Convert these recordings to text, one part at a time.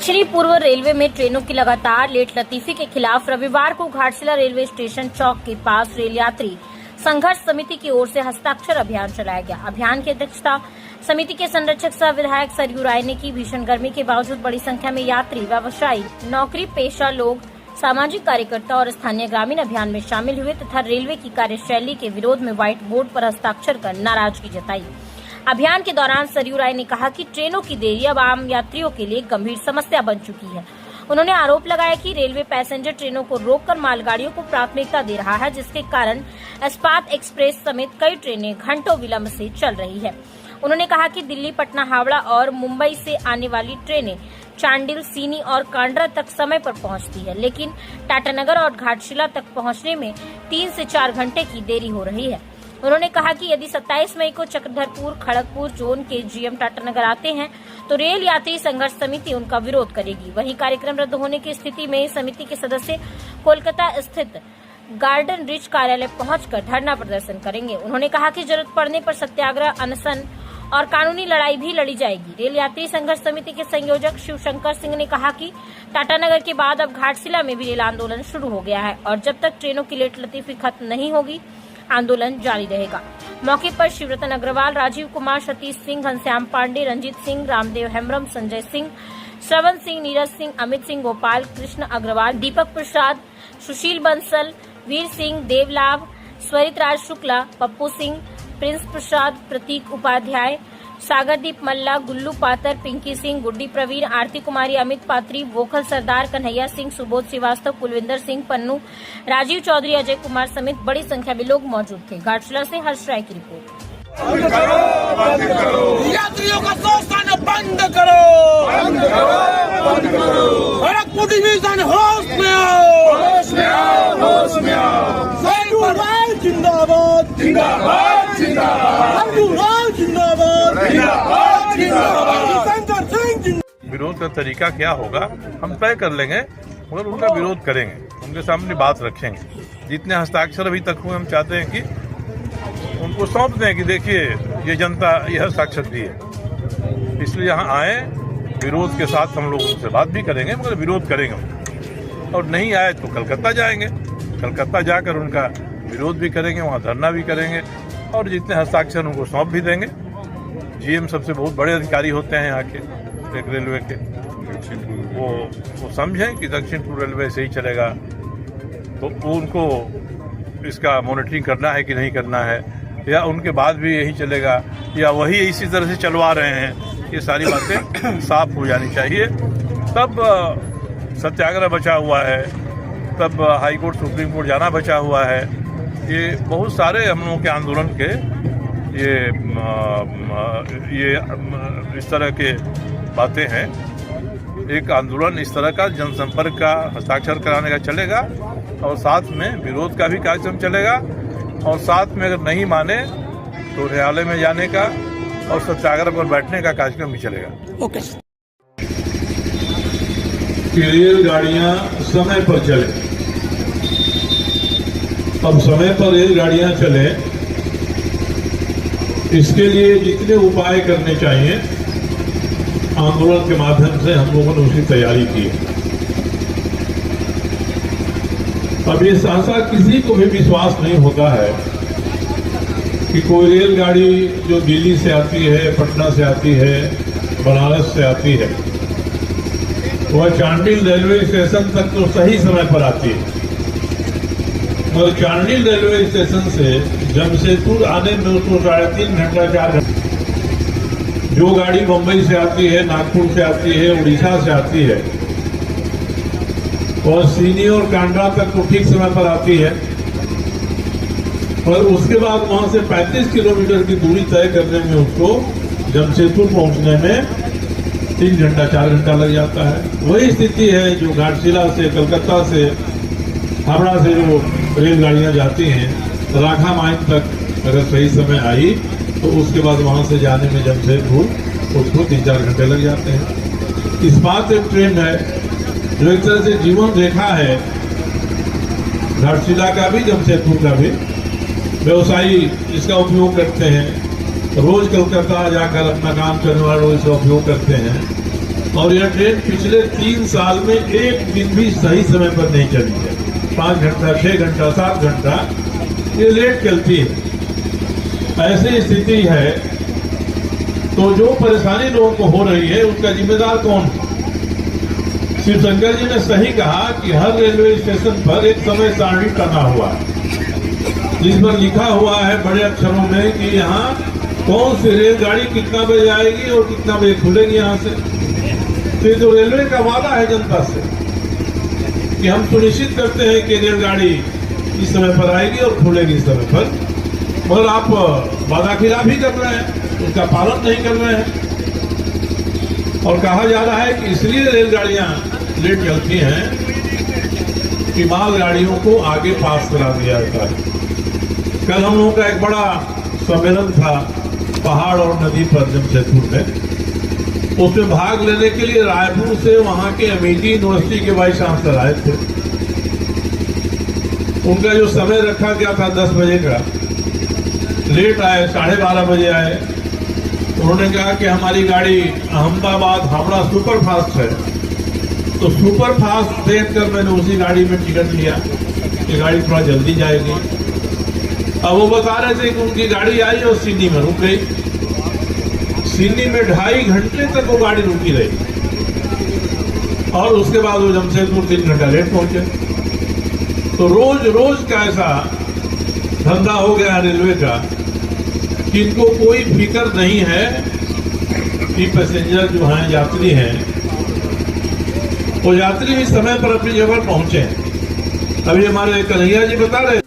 दक्षिणी पूर्व रेलवे में ट्रेनों की लगातार लेटलतीफी के खिलाफ रविवार को घाटशिला रेलवे स्टेशन चौक के पास रेल यात्री संघर्ष समिति की ओर से हस्ताक्षर अभियान चलाया गया। अभियान की अध्यक्षता समिति के संरक्षक सह विधायक सरयू राय ने की। भीषण गर्मी के बावजूद बड़ी संख्या में यात्री, व्यवसायी, नौकरी पेशा लोग, सामाजिक कार्यकर्ता और स्थानीय ग्रामीण अभियान में शामिल हुए तथा रेलवे की कार्यशैली के विरोध में व्हाइट बोर्ड पर हस्ताक्षर कर नाराजगी जताई। अभियान के दौरान सरयू राय ने कहा कि ट्रेनों की देरी अब आम यात्रियों के लिए गंभीर समस्या बन चुकी है। उन्होंने आरोप लगाया कि रेलवे पैसेंजर ट्रेनों को रोककर मालगाड़ियों को प्राथमिकता दे रहा है, जिसके कारण इस्पात एक्सप्रेस समेत कई ट्रेनें घंटों विलंब से चल रही है। उन्होंने कहा कि दिल्ली, पटना, हावड़ा और मुंबई से आने वाली ट्रेनें चांडिल, सीनी और कांड्रा तक समय पर पहुंचती है, लेकिन टाटानगर और घाटशिला तक पहुंचने में 3 से 4 घंटे की देरी हो रही है। उन्होंने कहा कि यदि 27 मई को चक्रधरपुर, खड़गपुर जोन के जीएम टाटानगर आते हैं तो रेल यात्री संघर्ष समिति उनका विरोध करेगी। वहीं कार्यक्रम रद्द होने की स्थिति में समिति के सदस्य कोलकाता स्थित गार्डन रिच कार्यालय पहुंचकर धरना प्रदर्शन करेंगे। उन्होंने कहा कि जरूरत पड़ने पर सत्याग्रह, अनशन और कानूनी लड़ाई भी लड़ी जाएगी। रेल यात्री संघर्ष समिति के संयोजक शिवशंकर सिंह ने कहा कि टाटानगर के बाद अब घाटशिला में भी रेल आंदोलन शुरू हो गया है और जब तक ट्रेनों की लेटलतीफी खत्म नहीं होगी, आंदोलन जारी रहेगा। मौके पर शिवरतन अग्रवाल, राजीव कुमार, सतीश सिंह, घनश्याम पांडे, रंजीत सिंह, रामदेव हेम्ब्रम, संजय सिंह, श्रवण सिंह, नीरज सिंह, अमित सिंह, गोपाल कृष्ण अग्रवाल, दीपक प्रसाद, सुशील बंसल, वीर सिंह, देवलाभ, स्वरित राज शुक्ला, पप्पू सिंह, प्रिंस प्रसाद, प्रतीक उपाध्याय, सागरदीप मल्ला, गुल्लू पातर, पिंकी सिंह, गुड्डी प्रवीण, आरती कुमारी, अमित पात्री, वोखल सरदार, कन्हैया सिंह, सुबोध श्रीवास्तव, कुलविंदर सिंह, पन्नू, राजीव चौधरी, अजय कुमार समेत बड़ी संख्या में लोग मौजूद थे। घाटशिला से हर्ष राय की रिपोर्ट। यात्रियों का शोषण बंद करो, खड़गपुर डिवीजन होश में आओ, सरयू राय जिंदाबाद, जिंदाबाद, जिंदाबाद, विरोध का तरीका क्या होगा हम तय कर लेंगे, मगर उनका विरोध करेंगे, उनके सामने बात रखेंगे। जितने हस्ताक्षर अभी तक हुए हम चाहते हैं कि उनको सौंप दें कि देखिए ये जनता ये हस्ताक्षर दी है, इसलिए यहाँ आए, विरोध के साथ हम लोग उनसे बात भी करेंगे, मगर विरोध करेंगे। और नहीं आए तो कलकत्ता जाएंगे, कलकत्ता जाकर उनका विरोध भी करेंगे, वहाँ धरना भी करेंगे और जितने हस्ताक्षर उनको सौंप भी देंगे। जीएम सबसे बहुत बड़े अधिकारी होते हैं यहाँ के एक रेलवे के, वो समझें कि दक्षिण पूर्व रेलवे से ही चलेगा, तो उनको इसका मॉनिटरिंग करना है कि नहीं करना है, या उनके बाद भी यही चलेगा या वही इसी तरह से चलवा रहे हैं, ये सारी बातें साफ हो जानी चाहिए। तब सत्याग्रह बचा हुआ है, तब हाई कोर्ट, सुप्रीम कोर्ट जाना बचा हुआ है। ये बहुत सारे हम लोगों के आंदोलन के ये इस तरह के बातें हैं। एक आंदोलन इस तरह का जनसंपर्क का, हस्ताक्षर कराने का चलेगा और साथ में विरोध का भी कार्यक्रम चलेगा और साथ में अगर नहीं माने तो न्यायालय में जाने का और सत्याग्रह पर बैठने का कार्यक्रम भी चलेगा। ओके। रेलगाड़ियां समय पर चले, अब समय पर रेलगाड़ियां चले, इसके लिए जितने उपाय करने चाहिए आंदोलन के माध्यम से हम लोगों ने उसकी तैयारी की है। अब ये सहसा किसी को भी विश्वास नहीं होता है कि कोई रेलगाड़ी जो दिल्ली से आती है, पटना से आती है, बनारस से आती है, वह चांडिल रेलवे स्टेशन तक तो सही समय पर आती है, मगर चांडिल रेलवे स्टेशन से जमशेदपुर आने में उसको 3.5 घंटा 4 घंटा। जो गाड़ी मुंबई से आती है, नागपुर से आती है, उड़ीसा से आती है, और सीनी और कांड्रा तक तो ठीक समय पर आती है, और उसके बाद वहां से 35 किलोमीटर की दूरी तय करने में उसको जमशेदपुर पहुंचने में 3 घंटा 4 घंटा लग जाता है। वही स्थिति है जो घाटशिला से, कलकत्ता से, हावड़ा से जो रेलगाड़ियां जाती हैं, राखा माइन तक अगर सही समय आई तो उसके बाद वहां से जाने में जमशेदपुर उसको 3-4 घंटे लग जाते हैं। इस्पात एक ट्रेन है जो एक तरह से जीवन रेखा है, घाटशिला का भी, जमशेदपुर का भी। व्यवसायी इसका उपयोग करते हैं, रोज कलकत्ता जाकर अपना काम करने वाले लोग इसका उपयोग करते हैं। और यह ट्रेन पिछले 3 साल में एक दिन भी सही समय पर नहीं चली है। 5 घंटा, 6 घंटा, 7 घंटा ये लेट चलती है। ऐसी स्थिति है तो जो परेशानी लोगों को हो रही है उसका जिम्मेदार कौन है? शिवशंकर जी ने सही कहा कि हर रेलवे स्टेशन पर एक समय सारणी टंगा हुआ है जिस पर लिखा हुआ है बड़े अक्षरों में कि यहाँ कौन सी रेलगाड़ी कितना बजे आएगी और कितना बजे खुलेगी यहाँ से। तो जो रेलवे का वादा है जनता से कि हम सुनिश्चित करते हैं कि रेलगाड़ी इस समय पर आएगी और खुलेगी इस समय पर, मगर आप वादा खिलाफी कर रहे हैं, उसका पालन नहीं कर रहे हैं। और कहा जा रहा है कि इसलिए रेलगाड़ियां लेट चलती हैं कि मालगाड़ियों को आगे पास करा दिया जाता है। कल हम लोगों का एक बड़ा सम्मेलन था पहाड़ और नदी पर जमशेदपुर में। उसमें भाग लेने के लिए रायपुर से वहां के अमेठी यूनिवर्सिटी के वाइस चांसलर आए थे। उनका जो समय रखा गया था 10 बजे का, लेट आए, 12:30 बजे आए। उन्होंने कहा कि हमारी गाड़ी अहमदाबाद हावड़ा सुपर फास्ट है, तो सुपर फास्ट देखकर मैंने उसी गाड़ी में टिकट लिया कि गाड़ी थोड़ा जल्दी जाएगी। अब वो बता रहे थे कि उनकी गाड़ी आई और सिडनी में रुक गई। सिडनी में 2.5 घंटे तक वो गाड़ी रुकी रही और उसके बाद वो जमशेदपुर 3 घंटा लेट पहुंचे। तो रोज रोज का ऐसा धंधा हो गया रेलवे का कि इनको कोई फिक्र नहीं है कि पैसेंजर जो हैं, यात्री हैं, वो यात्री भी समय पर अपनी जगह पहुंचे। अभी हमारे कन्हैया जी बता रहे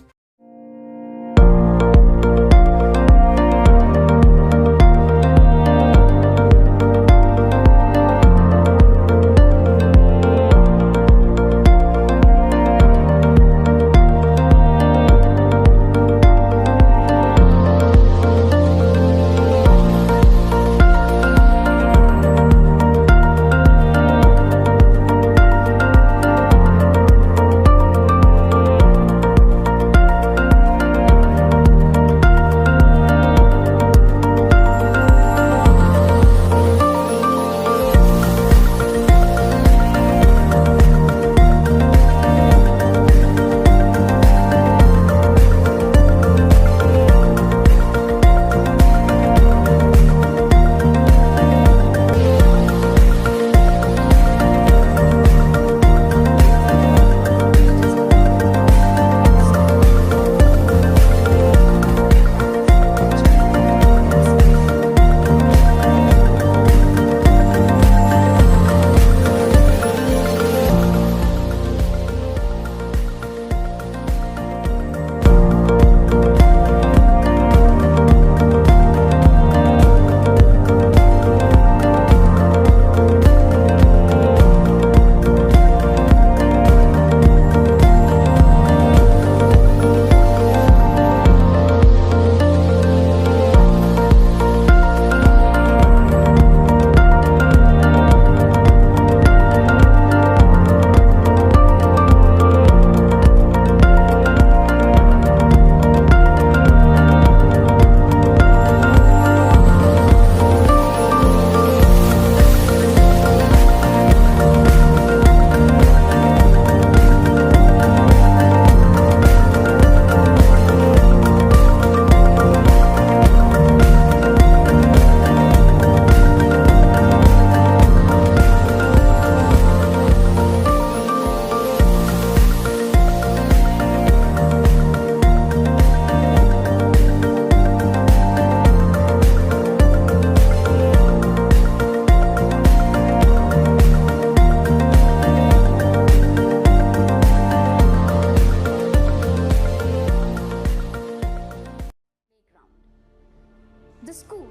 The school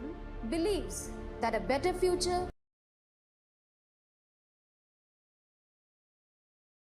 believes that a better future